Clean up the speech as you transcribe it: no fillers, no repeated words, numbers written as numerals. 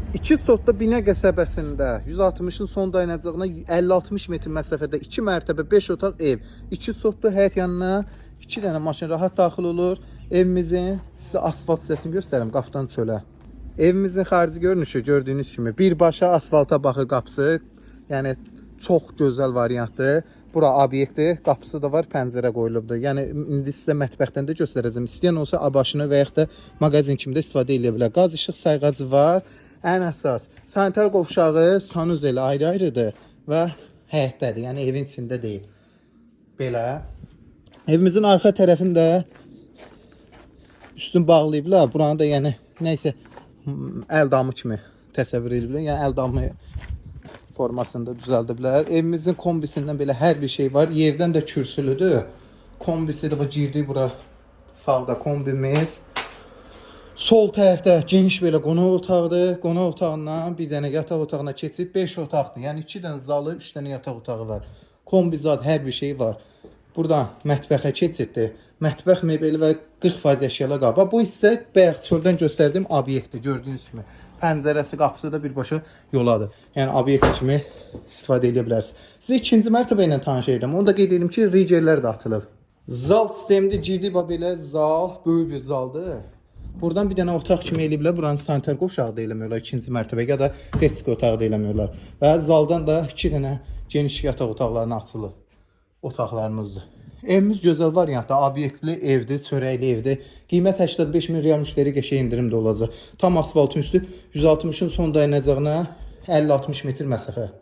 2 sotda Binə qəsəbəsində 160-ın son dayanacağına 50-60 metr məsafədə 2 mərtəbə 5 otaq ev. 2 sotda həyət yanına 2 dənə maşın rahat daxil olur. Evimizin sizə asfalt hissəsini göstərim qapıdan çölə. Evimizin xarici görünüşü gördüyünüz kimi birbaşa asfalta baxır qapısı. Yəni çox gözəl variantdır. Bura obyektdir. Qapısı da var, pəncərə qoyulubdur. Yəni indi sizə mətbəxdən də göstərəcəm. İstəyən olsa abaşını və yaxud da mağazin kimi də istifadə edə bilər. Qaz işıq sayğacı var. Ən əsas sanitar qovşağı sanuzeli ayrı-ayrıdır və həyətdədir. Yəni evin içində deyil. Belə. Evimizin arxa tərəfində üstün bağlayıblar. Buranı da yəni nəysə əl damı kimi təsəvvür ediblər. Yəni əl damı formasında düzəldiblər. Evimizin kombisindən belə hər bir şey var. Yerdən də kürsülüdür. Kombisi də girdi bura. Sağda kombimiz. Sol tərəfdə geniş belə qonaq otağıdır. Qonaq otağından bir dənə yataq otağına keçib 5 otaqdır. Yəni 2 dənə zalı, 3 dənə yataq otağı var. Kombizad hər bir şey var. Buradan mətbəxə keçiddir. Mətbəx mebeli və 40% əşyalar qalıb. Bu hissə bayaq çöldən göstərdiyim obyektdir. Gördüyünüz kimi pəncərəsi, qapısı da birbaşa yoladır. Yəni obyekt kimi istifadə edə bilərsiniz. Sizə ikinci mərtəbə ilə tanış edirəm. Onu da qeyd edim ki, ricerlər də atılıb. Zal sistemli girdi belə zal, böyük bir zaldır. Buradan bir dənə otaq kimi eləyiblər. Buranın sanitar qovşağı da eləmiyorlar. İkinci mərtəbə ya da retski otağı da eləmiyorlar. Və zaldan da 2 dənə geniş yataq otaqlarına açılır. Otaqlarımızdır. Evimiz gözəl variantda, obyektli evdir, çörəkli evdir. Qiymət 85 min real, müştəri qəşəng indirim də olacaq. Tam asfaltın üstü 160-ın son dayanacağına 50-60 metr məsafə.